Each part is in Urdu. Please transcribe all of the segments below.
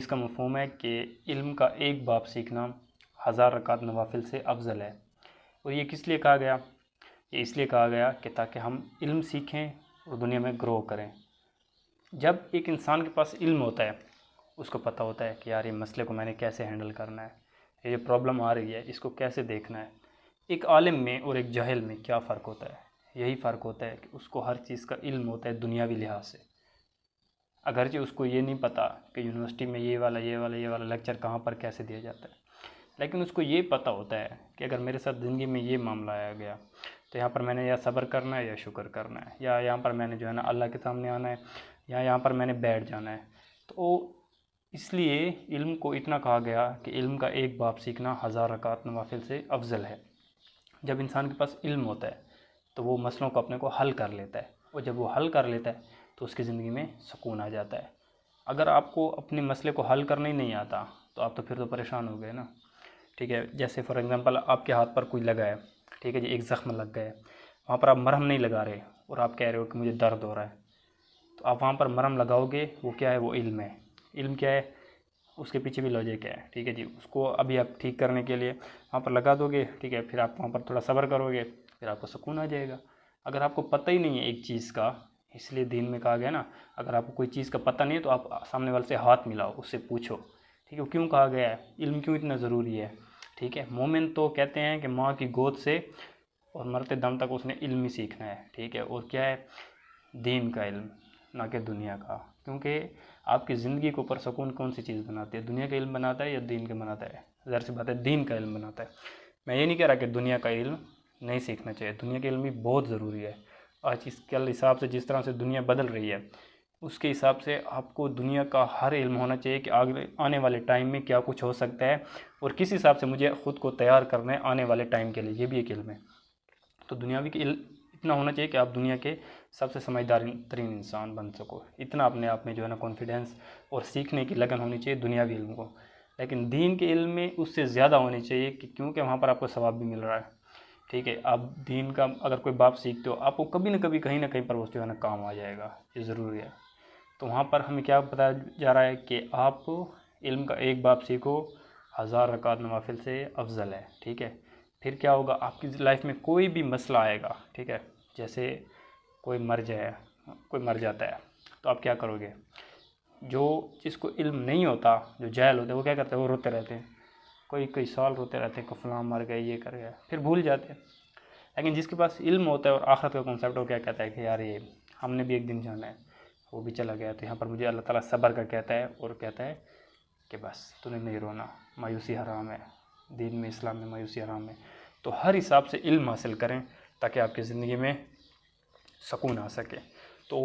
اس کا مفہوم ہے کہ علم کا ایک باب سیکھنا 1000 رکعت نوافل سے افضل ہے۔ اور یہ کس لیے کہا گیا؟ یہ اس لیے کہا گیا کہ تاکہ ہم علم سیکھیں اور دنیا میں گرو کریں۔ جب ایک انسان کے پاس علم ہوتا ہے، اس کو پتہ ہوتا ہے کہ یار یہ مسئلے کو میں نے کیسے ہینڈل کرنا ہے، یہ پرابلم آ رہی ہے اس کو کیسے دیکھنا ہے۔ ایک عالم میں اور ایک جاہل میں کیا فرق ہوتا ہے؟ یہی فرق ہوتا ہے کہ اس کو ہر چیز کا علم ہوتا ہے دنیاوی لحاظ سے، اگرچہ اس کو یہ نہیں پتہ کہ یونیورسٹی میں یہ والا لیکچر کہاں پر کیسے دیا جاتا ہے، لیکن اس کو یہ پتہ ہوتا ہے کہ اگر میرے ساتھ زندگی میں یہ معاملہ آیا گیا تو یہاں پر میں نے یا صبر کرنا ہے یا شکر کرنا ہے، یا یہاں پر میں نے جو ہے نا اللہ کے سامنے آنا ہے، یا یہاں پر میں نے بیٹھ جانا ہے۔ تو اس لیے علم کو اتنا کہا گیا کہ علم کا ایک باب سیکھنا 1000 رکعت نوافل سے افضل ہے۔ جب انسان کے پاس علم ہوتا ہے تو وہ مسئلوں کو اپنے کو حل کر لیتا ہے، اور جب وہ حل کر لیتا ہے تو اس کی زندگی میں سکون آ جاتا ہے۔ اگر آپ کو اپنے مسئلے کو حل کرنا ہی نہیں آتا تو آپ تو پھر تو پریشان ہو گئے نا، ٹھیک ہے۔ جیسے فار ایگزامپل آپ کے ہاتھ پر کوئی لگا ہے، ٹھیک ہے جی، ایک زخم لگ گیا ہے، وہاں پر آپ مرہم نہیں لگا رہے اور آپ کہہ رہے ہو کہ مجھے درد ہو رہا ہے، تو آپ وہاں پر مرہم لگاؤ گے، وہ کیا ہے؟ وہ علم ہے۔ علم کیا ہے؟ اس کے پیچھے بھی لاجک ہے، ٹھیک ہے جی۔ اس کو ابھی آپ ٹھیک کرنے کے لیے وہاں پر لگا دو گے، ٹھیک ہے، پھر آپ وہاں پر تھوڑا صبر کرو گے، پھر آپ کو سکون آ جائے گا۔ اگر آپ کو پتہ ہی نہیں ہے ایک چیز کا، اس لیے دین میں کہا گیا نا، اگر آپ کو کوئی چیز کا پتہ نہیں ہے تو آپ سامنے والے سے ہاتھ ملاؤ، اس سے پوچھو، ٹھیک ہے۔ کیوں کہا گیا ہے؟ علم کیوں اتنا ضروری ہے؟ ٹھیک ہے، مومن تو کہتے ہیں کہ ماں کی گود سے اور مرتے دم تک اس نے علم ہی سیکھنا ہے، ٹھیک ہے۔ اور کیا ہے؟ دین کا علم، نہ کہ دنیا کا، کیونکہ آپ کی زندگی کو پرسکون کون سی چیز بناتی ہے؟ دنیا کا علم بناتا ہے یا دین کا بناتا ہے؟ ظاہر سی بات ہے دین کا علم بناتا ہے۔ میں یہ نہیں کہہ رہا کہ دنیا کا علم نہیں سیکھنا چاہیے، دنیا کا علم بھی بہت ضروری ہے۔ آج اس کل حساب سے جس طرح سے دنیا بدل رہی ہے، اس کے حساب سے آپ کو دنیا کا ہر علم ہونا چاہیے کہ آنے والے ٹائم میں کیا کچھ ہو سکتا ہے، اور کس حساب سے مجھے خود کو تیار کرنا ہے آنے والے ٹائم کے لیے، یہ بھی ایک علم ہے۔ تو دنیاوی کے علم اتنا ہونا چاہیے کہ آپ دنیا کے سب سے سمجھدار ترین انسان بن سکو، اتنا اپنے آپ میں جو ہے نا کانفیڈینس اور سیکھنے کی لگن ہونی چاہیے دنیاوی علم کو۔ لیکن دین کے علم میں اس سے زیادہ ہونی چاہیے کہ کیونکہ وہاں پر آپ کو ثواب بھی مل رہا ہے، ٹھیک ہے۔ آپ دین کا اگر کوئی باب سیکھتے ہو، آپ کو کبھی نہ کبھی کہیں نہ کہیں پر وہ جو ہے نا کام آ جائے گا، یہ ضروری ہے۔ تو وہاں پر ہمیں کیا بتایا جا رہا ہے کہ آپ علم کا ایک باب سیکھو 1000 رکعت نوافل سے افضل ہے، ٹھیک ہے۔ پھر کیا ہوگا؟ آپ کی لائف میں کوئی بھی مسئلہ آئے گا، ٹھیک ہے، جیسے کوئی مر جاتا ہے تو آپ کیا کرو گے؟ جو جس کو علم نہیں ہوتا، جو جاہل ہوتے ہیں، وہ کیا کرتے ہیں؟ وہ روتے رہتے ہیں، کوئی سال روتے رہتے ہیں کہ فلاں مر گئے، یہ کر گیا، پھر بھول جاتے ہیں۔ لیکن جس کے پاس علم ہوتا ہے اور آخرت کا کنسیپٹ، وہ کیا کہتا ہے کہ یار یہ ہم نے بھی ایک دن جانا ہے، وہ بھی چلا گیا۔ تو یہاں پر مجھے اللہ تعالیٰ صبر کا کہتا ہے، اور کہتا ہے کہ بس تو نے نہیں رونا، مایوسی حرام ہے، دین میں اسلام میں مایوسی حرام ہے۔ تو ہر حساب سے علم حاصل کریں تاکہ آپ کی زندگی میں سکون آ سکے۔ تو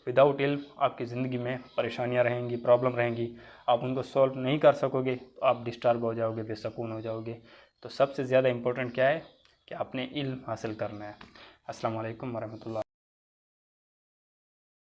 وداؤٹ علم آپ کی زندگی میں پریشانیاں رہیں گی، پرابلم رہیں گی، آپ ان کو سولو نہیں کر سکو گے، تو آپ ڈسٹرب ہو جاؤ گے، بے سکون ہو جاؤ گے۔ تو سب سے زیادہ امپورٹنٹ کیا ہے؟ کہ آپ نے علم حاصل کرنا ہے۔ السلام علیکم ورحمۃ اللہ۔